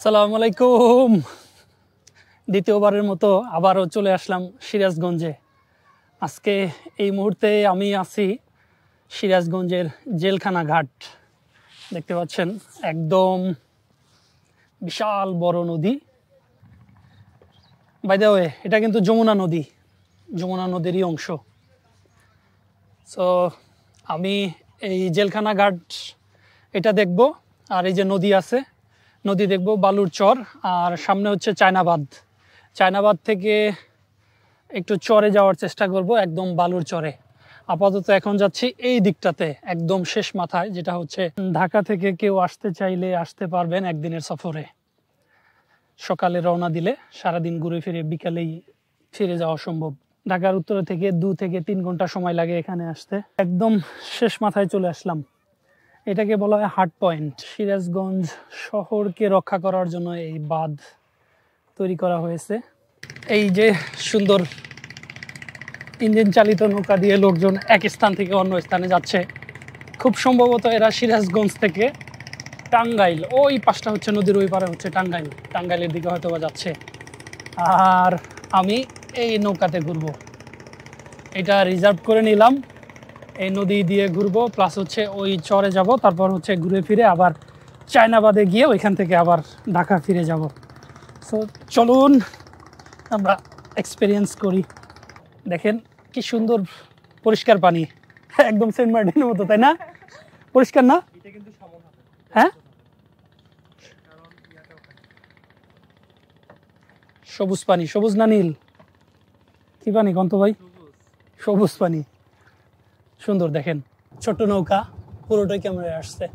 আসসালামু আলাইকুম। দ্বিতীয়বারের মতো আবারও চলে আসলাম সিরাজগঞ্জে। আজকে এই মুহূর্তে আমি আছি সিরাজগঞ্জের জেলখানা ঘাট। দেখতে পাচ্ছেন একদম বিশাল বড় নদী। বাই দ্য ওয়ে, এটা কিন্তু যমুনা নদী, যমুনা নদীরই অংশ। সো আমি এই জেলখানা ঘাট এটা দেখব, আর এই যে নদী আছে, নদী দেখব, বালুর চর, আর সামনে হচ্ছে চায়নাবাদ। চায়নাবাদ থেকে একটু চরে যাওয়ার চেষ্টা করব, একদম বালুর চরে। আপাতত এখন যাচ্ছি এই দিকটাতে, একদম শেষ মাথায়, যেটা হচ্ছে ঢাকা থেকে কেউ আসতে চাইলে আসতে পারবেন একদিনের সফরে। সকালে রওনা দিলে সারাদিন ঘুরে ফিরে বিকালেই ফিরে যাওয়া সম্ভব। ঢাকার উত্তরে থেকে 2 থেকে 3 ঘন্টা সময় লাগে এখানে আসতে। একদম শেষ মাথায় চলে আসলাম। এটাকে বলা হয় হার্ট পয়েন্ট। সিরাজগঞ্জ শহরকে রক্ষা করার জন্য এই বাঁধ তৈরি করা হয়েছে। এই যে সুন্দর ইঞ্জিন চালিত নৌকা দিয়ে লোকজন এক স্থান থেকে অন্য স্থানে যাচ্ছে। খুব সম্ভবত এরা সিরাজগঞ্জ থেকে টাঙ্গাইল, ওই পাশটা হচ্ছে নদীর ওই পারে হচ্ছে টাঙ্গাইল, টাঙ্গাইলের দিকে হয়তো বা যাচ্ছে। আর আমি এই নৌকাতে ঘুরবো, এটা রিজার্ভ করে নিলাম। এই নদী দিয়ে ঘুরবো, প্লাস হচ্ছে ওই চরে যাব, তারপর হচ্ছে ঘুরে ফিরে আবার চায়নাবাদে গিয়ে ওইখান থেকে আবার ঢাকা ফিরে যাব। সো চলুন আমরা এক্সপিরিয়েন্স করি। দেখেন কি সুন্দর পরিষ্কার পানি, একদম সেন্ট মার্টিনের মতো, তাই না? পরিষ্কার না? হ্যাঁ, সবুজ পানি, সবুজ না নীল, কি পানি কন্ত ভাই? সবুজ পানি, সুন্দর। দেখেন ছোট্ট নৌকা, পুরোটাই ক্যামেরায় আসছে।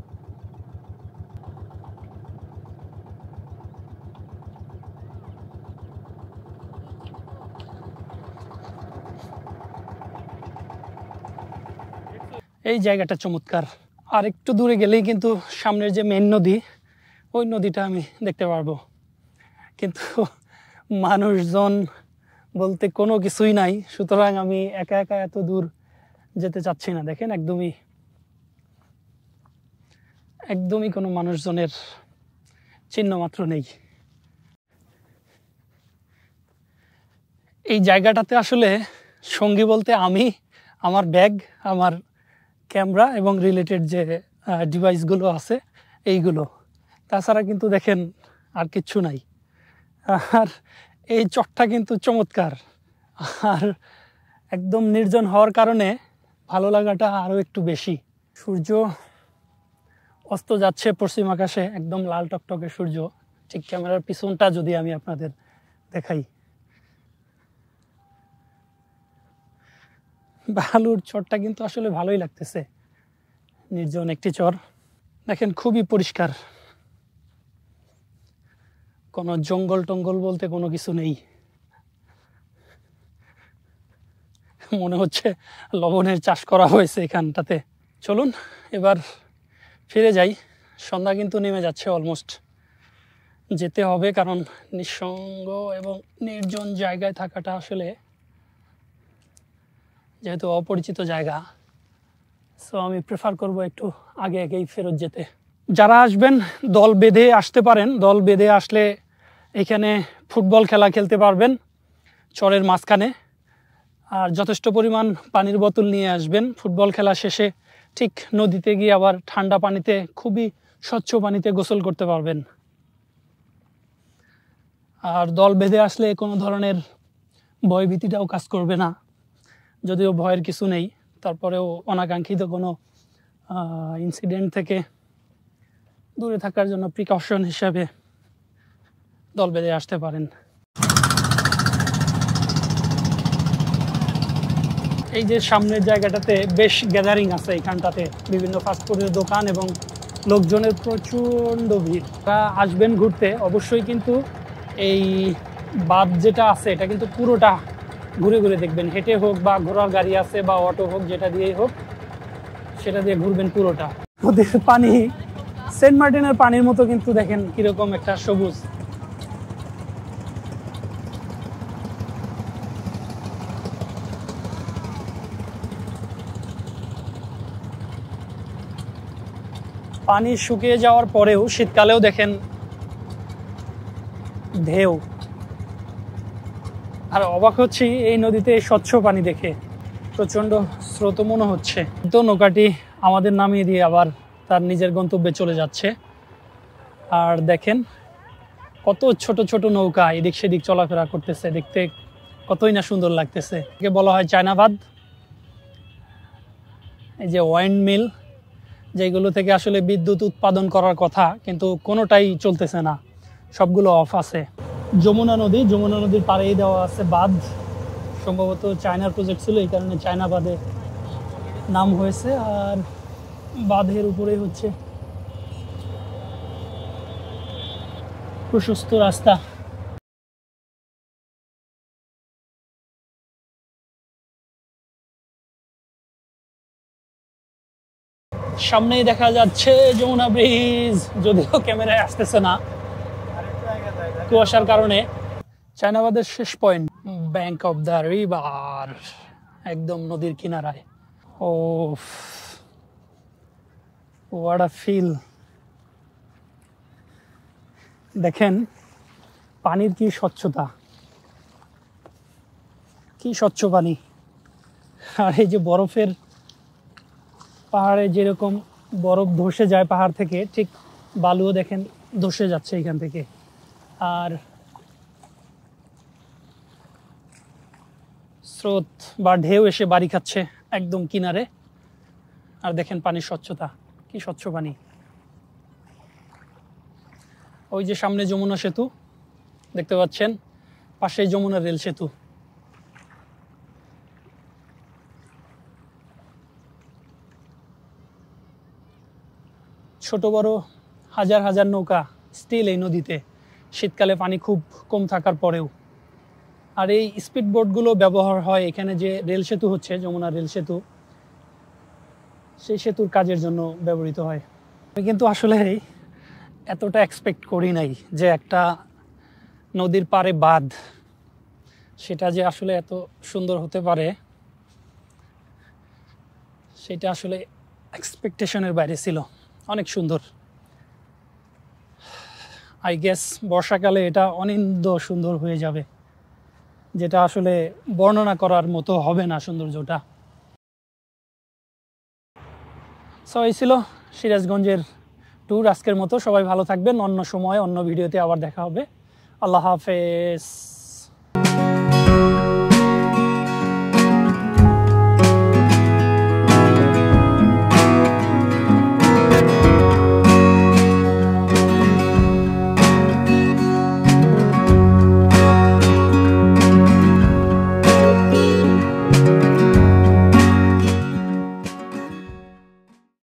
এই জায়গাটা চমৎকার। আর একটু দূরে গেলেই কিন্তু সামনের যে মেন নদী, ওই নদীটা আমি দেখতে পারবো। কিন্তু মানুষজন বলতে কোনো কিছুই নাই, সুতরাং আমি একা একা এত দূর যেতে চাচ্ছি না। দেখেন একদমই কোনো মানুষজনের চিহ্ন মাত্র নেই। এই জায়গাটাতে আসলে সঙ্গী বলতে আমি, আমার ব্যাগ, আমার ক্যামেরা এবং রিলেটেড যে ডিভাইসগুলো আছে এইগুলো, তাছাড়া কিন্তু দেখেন আর কিচ্ছু নাই। আর এই চরটা কিন্তু চমৎকার, আর একদম নির্জন হওয়ার কারণে ভালো লাগাটা আরও একটু বেশি। সূর্য অস্ত যাচ্ছে পশ্চিম আকাশে, একদম লাল টকটকে সূর্য। ঠিক ক্যামেরার পিছনটা যদি আমি আপনাদের দেখাই, বালুর চরটা কিন্তু আসলে ভালোই লাগতেছে, নির্জন একটি চর। দেখেন খুবই পরিষ্কার, কোনো জঙ্গল টঙ্গল বলতে কোনো কিছু নেই। মনে হচ্ছে লবণের চাষ করা হয়েছে এখানটাতে। চলুন এবার ফিরে যাই। সন্ধ্যা কিন্তু নেমে যাচ্ছে, অলমোস্ট যেতে হবে, কারণ নিঃসঙ্গ এবং নির্জন জায়গায় থাকাটা আসলে, যেহেতু অপরিচিত জায়গা, সো আমি প্রেফার করব একটু আগে আগেই ফেরত যেতে। যারা আসবেন দল বেঁধে আসতে পারেন। দল বেঁধে আসলে এখানে ফুটবল খেলা খেলতে পারবেন চরের মাঝখানে। আর যথেষ্ট পরিমাণ পানির বোতল নিয়ে আসবেন। ফুটবল খেলা শেষে ঠিক নদীতে গিয়ে আবার ঠান্ডা পানিতে, খুবই স্বচ্ছ পানিতে গোসল করতে পারবেন। আর দল বেঁধে আসলে কোনো ধরনের ভয়ভীতিটাও কাজ করবে না, যদিও ভয়ের কিছু নেই, তারপরেও অনাকাঙ্ক্ষিত কোনো ইনসিডেন্ট থেকে দূরে থাকার জন্য প্রিকশন হিসাবে দল বেঁধে আসতে পারেন। এই যে সামনের জায়গাটাতে বেশ গ্যাদারিং আছে, এখানটাতে বিভিন্ন ফাস্টফুডের দোকান এবং লোকজনের প্রচণ্ড ভিড়। তারা আসবেন ঘুরতে, অবশ্যই কিন্তু এই বাঁধ যেটা আছে এটা কিন্তু পুরোটা ঘুরে ঘুরে দেখবেন। হেঁটে হোক বা ঘোড়ার গাড়ি আছে বা অটো হোক, যেটা দিয়েই হোক সেটা দিয়ে ঘুরবেন পুরোটা। ওদের পানি সেন্ট মার্টিনের পানির মতো, কিন্তু দেখেন কিরকম একটা সবুজ। পানি শুকিয়ে যাওয়ার পরেও শীতকালেও দেখেন ঢেউ। আর অবাক হচ্ছি এই নদীতে স্বচ্ছ পানি দেখে, প্রচণ্ড স্রোত মনে হচ্ছে। তো নৌকাটি আমাদের নামিয়ে দিয়ে আবার তার নিজের গন্তব্যে চলে যাচ্ছে। আর দেখেন কত ছোট ছোট নৌকা এদিক সেদিক চলাফেরা করতেছে, দেখতে কতই না সুন্দর লাগতেছে। একে বলা হয় চায়না বাঁধ। এই যে ওয়াইন্ড মিল, যেগুলো থেকে আসলে বিদ্যুৎ উৎপাদন করার কথা, কিন্তু কোনোটাই চলতেছে না, সবগুলো অফ আছে। যমুনা নদীর পাড়েই দেওয়া আছে বাঁধ। সম্ভবত চায়নার প্রজেক্ট ছিল, এই কারণে চায়না বাঁধে নাম হয়েছে। আর বাঁধের উপরেই হচ্ছে প্রশস্ত রাস্তা। সামনেই দেখা যাচ্ছে যমুনা ব্রিজ, যদিও ক্যামেরায় আসতেছে না কুয়াশার কারণে। চায়নাবাদের শেষ point, bank of the river, একদম নদীর কিনারায়। ও হোয়াট আ ফিল। দেখেন পানির কি স্বচ্ছতা, কি স্বচ্ছ পানি। আর এই যে বরফের পাহাড়ে যেরকম বরফ ধসে যায় পাহাড় থেকে, ঠিক বালুও দেখেন ধসে যাচ্ছে এখান থেকে। আর স্রোত বা ঢেউ এসে বাড়ি খাচ্ছে একদম কিনারে। আর দেখেন পানির স্বচ্ছতা, কি স্বচ্ছ পানি। ওই যে সামনে যমুনা সেতু দেখতে পাচ্ছেন, পাশেই যমুনা রেল সেতু। ছোট বড় হাজার হাজার নৌকা স্টিল এই নদীতে, শীতকালে পানি খুব কম থাকার পরেও। আর এই স্পিড বোটগুলো ব্যবহার হয় এখানে, যে রেল সেতু হচ্ছে যমুনা রেল সেতু, সেই সেতুর কাজের জন্য ব্যবহৃত হয়। আমি কিন্তু আসলে এতটা এক্সপেক্ট করি নাই যে একটা নদীর পাড়ে বাঁধ, সেটা যে আসলে এত সুন্দর হতে পারে, সেটা আসলে এক্সপেকটেশনের বাইরে ছিল। অনেক সুন্দর। আই গেস বর্ষাকালে এটা অনিন্দ্য সুন্দর হয়ে যাবে, যেটা আসলে বর্ণনা করার মতো হবে না সৌন্দর্যটা। সো এই ছিল সিরাজগঞ্জের ট্যুর আজকের মতো। সবাই ভালো থাকবেন, অন্য সময় অন্য ভিডিওতে আবার দেখা হবে। আল্লাহ হাফেজ।